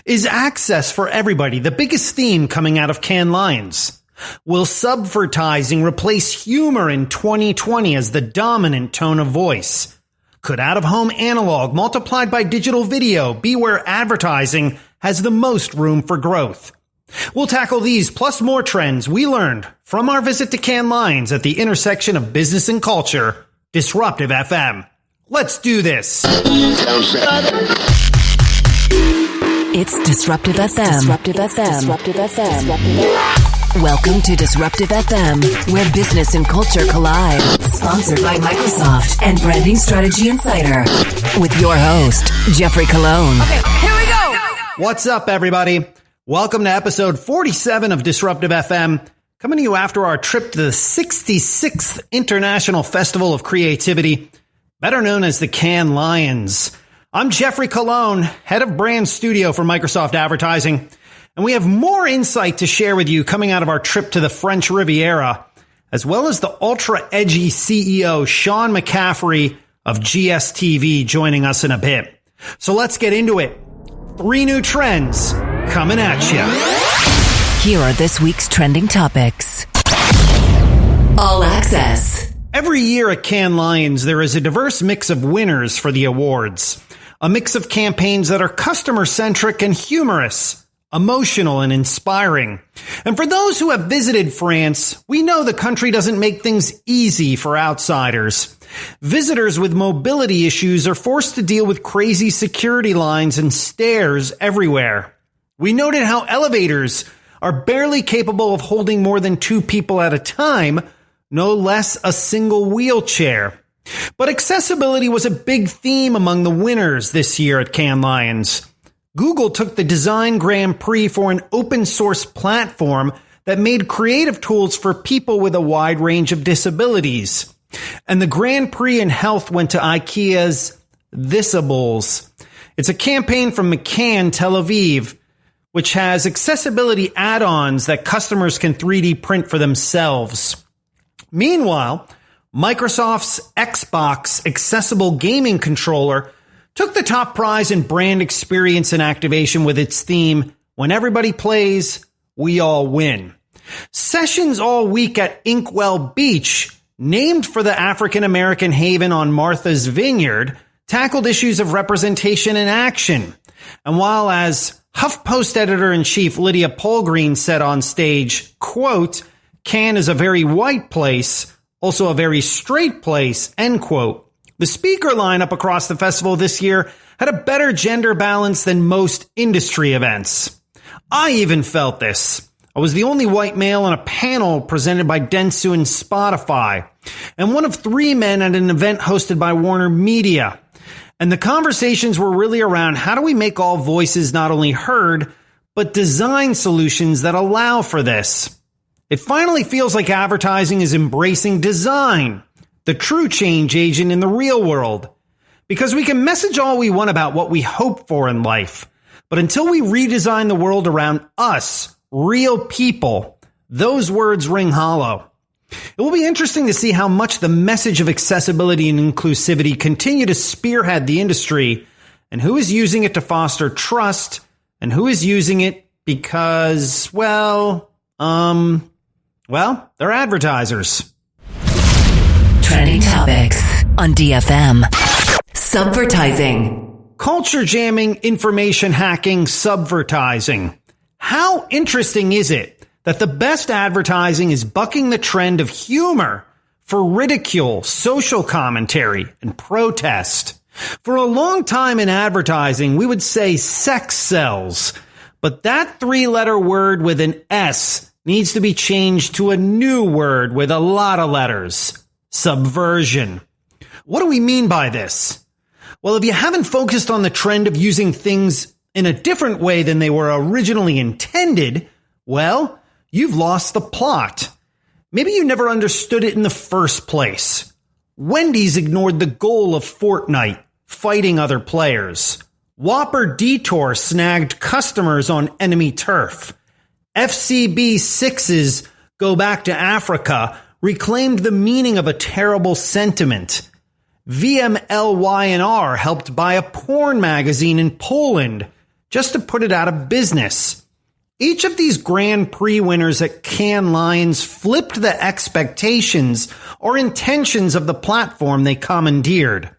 Is access for everybody the biggest theme coming out of Cannes Lions? Will subvertising replace humor in 2020 as the dominant tone of voice? Could out-of-home analog multiplied by digital video be where advertising has the most room for growth? We'll tackle these plus more trends we learned from our visit to Cannes Lions at the intersection of business and culture, Disruptive FM. Let's do this. It's Disruptive FM. Disruptive FM. Disruptive FM. Welcome to Disruptive FM, where business and culture collide. Sponsored by Microsoft and Branding Strategy Insider. With your host, Jeffrey Colon. Okay, here we go. What's up, everybody? Welcome to episode 47 of Disruptive FM, coming to you after our trip to the 66th International Festival of Creativity, better known as the Cannes Lions. I'm Jeffrey Colon, head of brand studio for Microsoft Advertising, and we have more insight to share with you coming out of our trip to the French Riviera, as well as the ultra-edgy CEO Sean McCaffrey of GSTV joining us in a bit. So let's get into it. 3 new trends coming at you. Here are this week's trending topics. All access. Every year at Cannes Lions, there is a diverse mix of winners for the awards. A mix of campaigns that are customer-centric and humorous, emotional and inspiring. And for those who have visited France, we know the country doesn't make things easy for outsiders. Visitors with mobility issues are forced to deal with crazy security lines and stairs everywhere. We noted how elevators are barely capable of holding more than 2 people at a time, no less a single wheelchair. But accessibility was a big theme among the winners this year at Cannes Lions. Google took the Design Grand Prix for an open source platform that made creative tools for people with a wide range of disabilities. And the Grand Prix in health went to IKEA's Visibles. It's a campaign from McCann, Tel Aviv, which has accessibility add-ons that customers can 3D print for themselves. Meanwhile, Microsoft's Xbox Accessible Gaming Controller took the top prize in brand experience and activation with its theme, "When everybody plays, we all win." Sessions all week at Inkwell Beach, named for the African-American haven on Martha's Vineyard, tackled issues of representation and action. And while, as HuffPost editor-in-chief Lydia Polgreen said on stage, quote, "Cannes is a very white place, also a very straight place," end quote. The speaker lineup across the festival this year had a better gender balance than most industry events. I even felt this. I was the only white male on a panel presented by Dentsu and Spotify, and one of 3 men at an event hosted by Warner Media. And the conversations were really around how do we make all voices not only heard, but design solutions that allow for this. It finally feels like advertising is embracing design, the true change agent in the real world. Because we can message all we want about what we hope for in life, but until we redesign the world around us, real people, those words ring hollow. It will be interesting to see how much the message of accessibility and inclusivity continue to spearhead the industry, and who is using it to foster trust, and who is using it because, they're advertisers. Trending topics on DFM. Subvertising. Culture jamming, information hacking, subvertising. How interesting is it that the best advertising is bucking the trend of humor for ridicule, social commentary, and protest? For a long time in advertising, we would say sex sells, but that 3-letter word with an S needs to be changed to a new word with a lot of letters: subversion. What do we mean by this? Well, if you haven't focused on the trend of using things in a different way than they were originally intended, well, you've lost the plot. Maybe you never understood it in the first place. Wendy's ignored the goal of Fortnite, fighting other players. Whopper Detour snagged customers on enemy turf. FCB 6's Go Back to Africa reclaimed the meaning of a terrible sentiment. VMLY&R helped buy a porn magazine in Poland just to put it out of business. Each of these Grand Prix winners at Cannes Lions flipped the expectations or intentions of the platform they commandeered.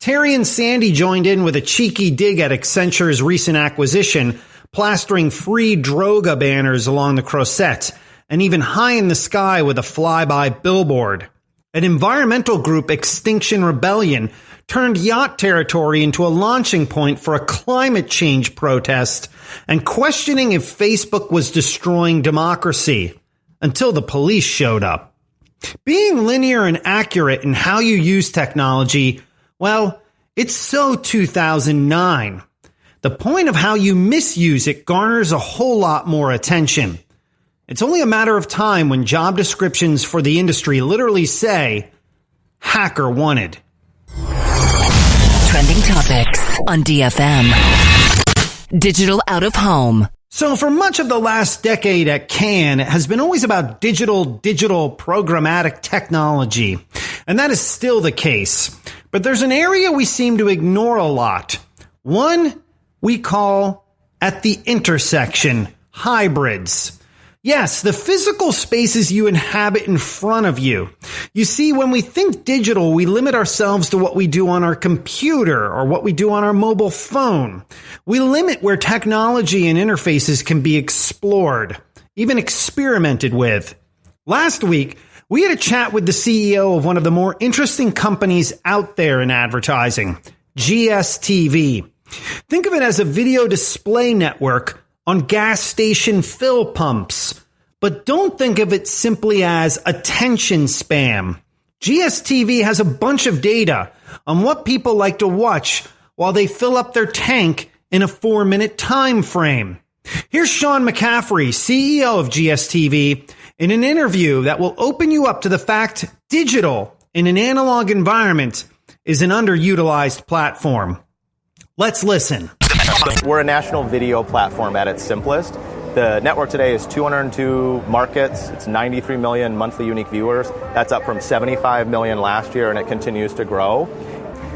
Terry and Sandy joined in with a cheeky dig at Accenture's recent acquisition, plastering free Droga banners along the Croisette, and even high in the sky with a flyby billboard. An environmental group, Extinction Rebellion, turned yacht territory into a launching point for a climate change protest and questioning if Facebook was destroying democracy, until the police showed up. Being linear and accurate in how you use technology, well, it's so 2009. The point of how you misuse it garners a whole lot more attention. It's only a matter of time when job descriptions for the industry literally say, hacker wanted. Trending topics on DFM. Digital out of home. So for much of the last decade at Cannes, it has been always about digital programmatic technology. And that is still the case. But there's an area we seem to ignore a lot. One we call at the intersection, hybrids. Yes, the physical spaces you inhabit in front of you. You see, when we think digital, we limit ourselves to what we do on our computer or what we do on our mobile phone. We limit where technology and interfaces can be explored, even experimented with. Last week, we had a chat with the CEO of one of the more interesting companies out there in advertising, GSTV. Think of it as a video display network on gas station fill pumps. But don't think of it simply as attention spam. GSTV has a bunch of data on what people like to watch while they fill up their tank in a 4-minute time frame. Here's Sean McCaffrey, CEO of GSTV, in an interview that will open you up to the fact digital in an analog environment is an underutilized platform. Let's listen. We're a national video platform at its simplest. The network today is 202 markets. It's 93 million monthly unique viewers. That's up from 75 million last year, and it continues to grow.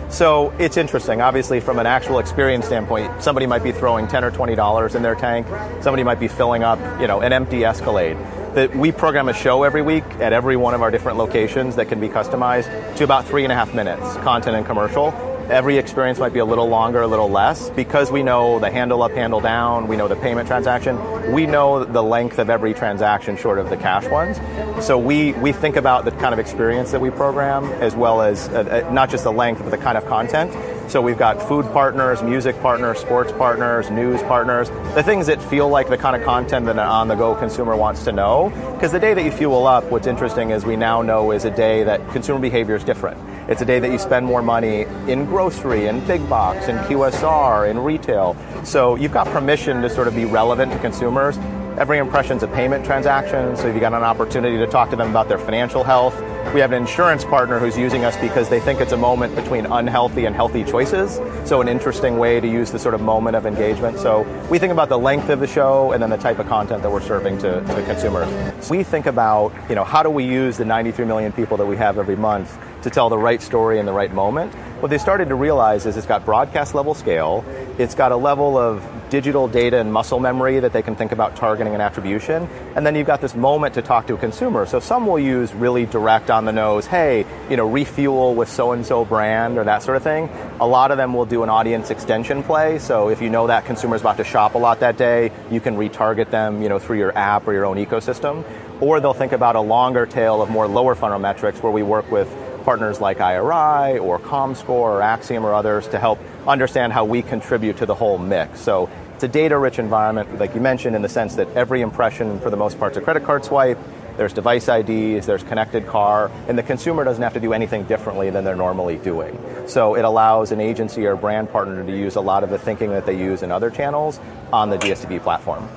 So it's interesting. Obviously, from an actual experience standpoint, somebody might be throwing $10 or $20 in their tank. Somebody might be filling up, an empty Escalade. That we program a show every week at every one of our different locations that can be customized to about 3.5 minutes, content and commercial. Every experience might be a little longer, a little less, because we know the handle up, handle down, we know the payment transaction, we know the length of every transaction short of the cash ones. So we think about the kind of experience that we program, as well as not just the length, but the kind of content. So we've got food partners, music partners, sports partners, news partners, the things that feel like the kind of content that an on-the-go consumer wants to know. Because the day that you fuel up, what's interesting is we now know is a day that consumer behavior is different. It's a day that you spend more money in grocery, in big box, in QSR, in retail. So you've got permission to sort of be relevant to consumers. Every impression's a payment transaction, so you've got an opportunity to talk to them about their financial health. We have an insurance partner who's using us because they think it's a moment between unhealthy and healthy choices. So an interesting way to use the sort of moment of engagement. So we think about the length of the show and then the type of content that we're serving to consumers. So we think about, how do we use the 93 million people that we have every month to tell the right story in the right moment. What they started to realize is it's got broadcast level scale, it's got a level of digital data and muscle memory that they can think about targeting and attribution, and then you've got this moment to talk to a consumer. So some will use really direct on the nose, hey, refuel with so-and-so brand or that sort of thing. A lot of them will do an audience extension play, so if you know that consumer's about to shop a lot that day, you can retarget them, through your app or your own ecosystem. Or they'll think about a longer tail of more lower funnel metrics where we work with partners like IRI or ComScore or Axiom or others to help understand how we contribute to the whole mix. So it's a data-rich environment, like you mentioned, in the sense that every impression, for the most part, is a credit card swipe, there's device IDs, there's connected car, and the consumer doesn't have to do anything differently than they're normally doing. So it allows an agency or brand partner to use a lot of the thinking that they use in other channels on the GSTV platform.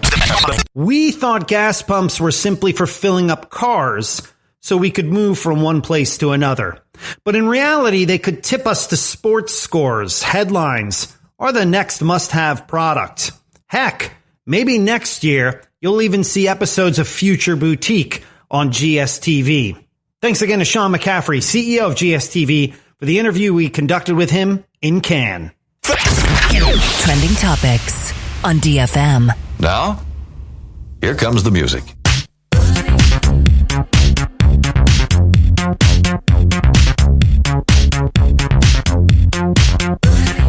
We thought gas pumps were simply for filling up cars, so we could move from one place to another. But in reality, they could tip us to sports scores, headlines, or the next must-have product. Heck, maybe next year, you'll even see episodes of Future Boutique on GSTV. Thanks again to Sean McCaffrey, CEO of GSTV, for the interview we conducted with him in Cannes. Trending topics. on DFM. Now, here comes the music.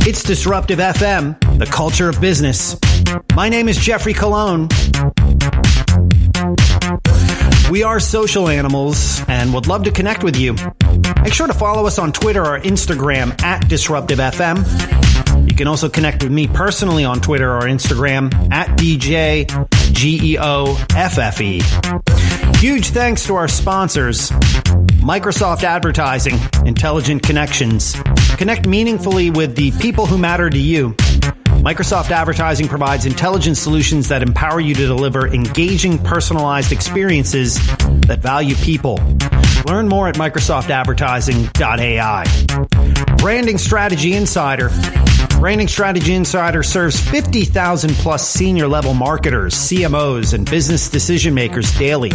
It's Disruptive FM, the culture of business. My name is Jeffrey Colon. We are social animals and would love to connect with you. Make sure to follow us on Twitter or Instagram at disruptivefm. You can also connect with me personally on Twitter or Instagram at DJGeoffe. Huge thanks to our sponsors, Microsoft Advertising, Intelligent Connections. Connect meaningfully with the people who matter to you. Microsoft Advertising provides intelligent solutions that empower you to deliver engaging, personalized experiences that value people. Learn more at microsoftadvertising.ai. Branding Strategy Insider. Branding Strategy Insider serves 50,000 plus senior level marketers, CMOs, and business decision makers daily,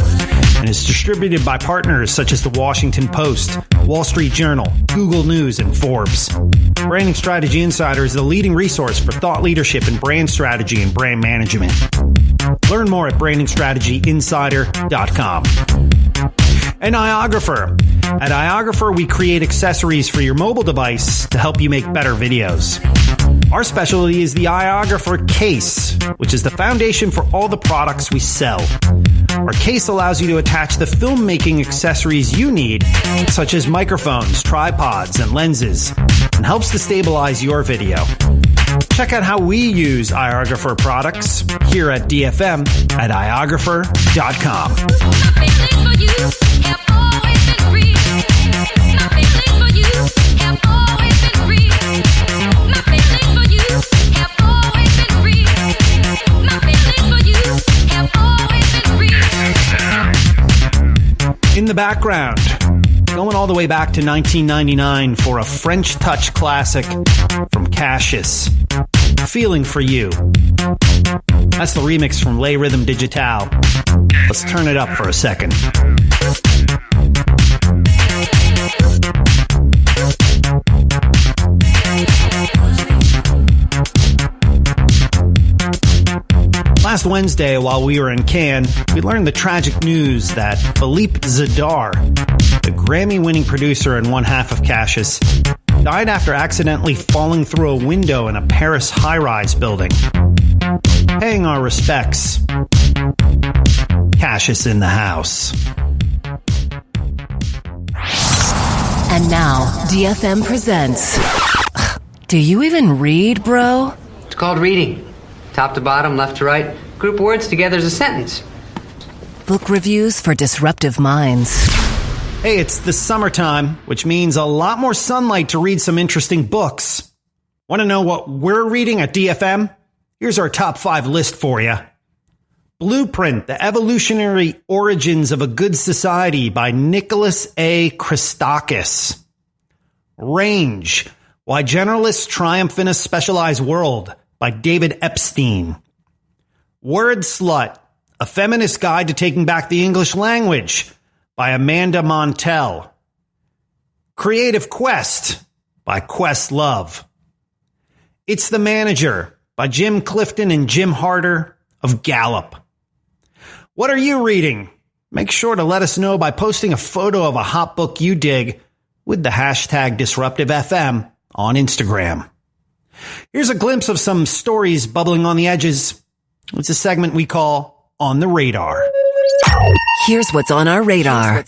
and is distributed by partners such as the Washington Post, Wall Street Journal, Google News, and Forbes. Branding Strategy Insider is the leading resource for thought leadership in brand strategy and brand management. Learn more at brandingstrategyinsider.com. And Iographer. At Iographer, we create accessories for your mobile device to help you make better videos. Our specialty is the Iographer case, which is the foundation for all the products we sell. Our case allows you to attach the filmmaking accessories you need, such as microphones, tripods, and lenses, and helps to stabilize your video. Check out how we use Iographer products here at DFM at iographer.com. In the background, going all the way back to 1999 for a French touch classic from Cassius, Feeling for You. That's the remix from Les Rhythm Digital. Let's turn it up for a second. Last Wednesday, while we were in Cannes, we learned the tragic news that Philippe Zadar, the Grammy-winning producer and one half of Cassius, died after accidentally falling through a window in a Paris high-rise building. Paying our respects. Cassius in the house. And now, DFM presents... Do you even read, bro? It's called reading. Top to bottom, left to right. Group words together as a sentence. Book reviews for disruptive minds. Hey, it's the summertime, which means a lot more sunlight to read some interesting books. Want to know what we're reading at DFM? Here's our top 5 list for you. Blueprint, The Evolutionary Origins of a Good Society by Nicholas A. Christakis. Range, Why Generalists Triumph in a Specialized World by David Epstein. Word Slut, A Feminist Guide to Taking Back the English Language by Amanda Montell. Creative Quest by Questlove. It's the Manager by Jim Clifton and Jim Harder of Gallup. What are you reading? Make sure to let us know by posting a photo of a hot book you dig with the hashtag DisruptiveFM on Instagram. Here's a glimpse of some stories bubbling on the edges. It's a segment we call On the Radar. Here's what's on our radar.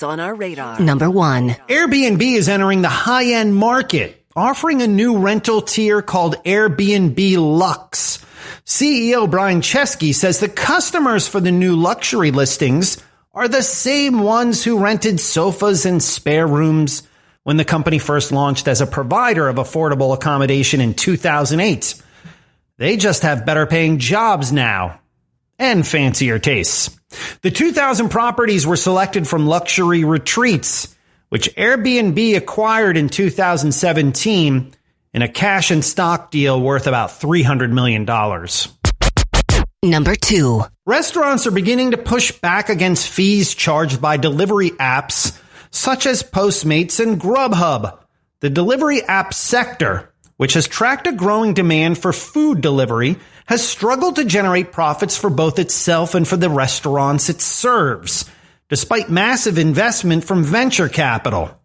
Number 1. Airbnb is entering the high-end market, offering a new rental tier called Airbnb Luxe. CEO Brian Chesky says the customers for the new luxury listings are the same ones who rented sofas and spare rooms when the company first launched as a provider of affordable accommodation in 2008. They just have better paying jobs now and fancier tastes. The 2,000 properties were selected from Luxury Retreats, which Airbnb acquired in 2017 in a cash and stock deal worth about $300 million. Number 2. Restaurants are beginning to push back against fees charged by delivery apps such as Postmates and Grubhub. The delivery app sector, which has tracked a growing demand for food delivery, has struggled to generate profits for both itself and for the restaurants it serves, despite massive investment from venture capital.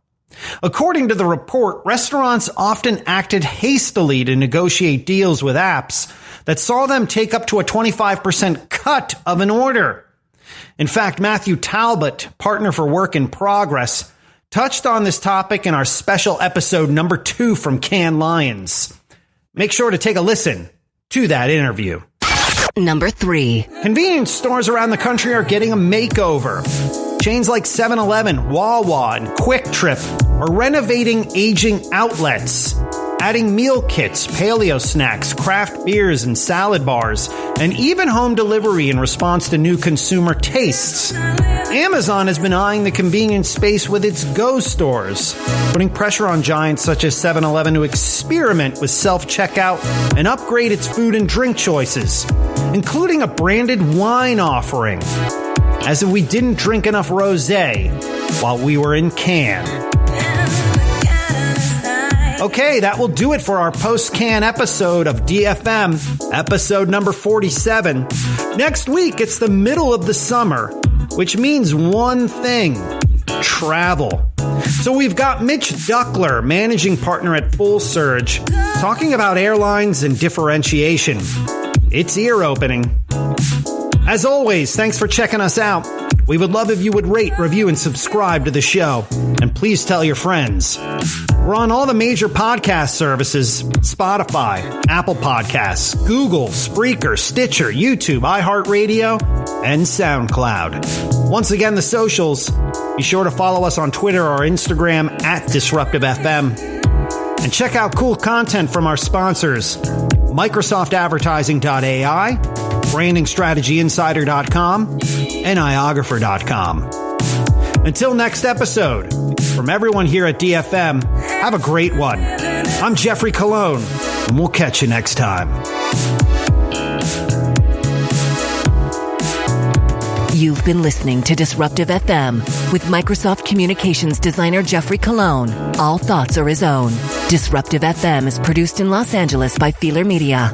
According to the report, restaurants often acted hastily to negotiate deals with apps that saw them take up to a 25% cut of an order. In fact, Matthew Talbot, partner for Work in Progress, touched on this topic in our special episode number 2 from Cannes Lions. Make sure to take a listen to that interview. Number 3. Convenience stores around the country are getting a makeover. Chains like 7-Eleven, Wawa, and Quick Trip are renovating aging outlets, adding meal kits, paleo snacks, craft beers, and salad bars, and even home delivery in response to new consumer tastes. Amazon has been eyeing the convenience space with its Go stores, putting pressure on giants such as 7-Eleven to experiment with self-checkout and upgrade its food and drink choices, including a branded wine offering, as if we didn't drink enough rosé while we were in Cannes. Okay, that will do it for our post-Cannes episode of DFM, episode number 47. Next week, it's the middle of the summer, which means one thing: travel. So we've got Mitch Duckler, managing partner at Full Surge, talking about airlines and differentiation. It's ear-opening. As always, thanks for checking us out. We would love if you would rate, review, and subscribe to the show. And please tell your friends. We're on all the major podcast services: Spotify, Apple Podcasts, Google, Spreaker, Stitcher, YouTube, iHeartRadio, and SoundCloud. Once again, the socials. Be sure to follow us on Twitter or Instagram at disruptivefm. And check out cool content from our sponsors: MicrosoftAdvertising.ai, BrandingStrategyInsider.com, and iographer.com. Until next episode, from everyone here at DFM, have a great one. I'm Jeffrey Colon, and we'll catch you next time. You've been listening to Disruptive FM with Microsoft Communications designer Jeffrey Colon. All thoughts are his own. Disruptive FM is produced in Los Angeles by Feeler Media.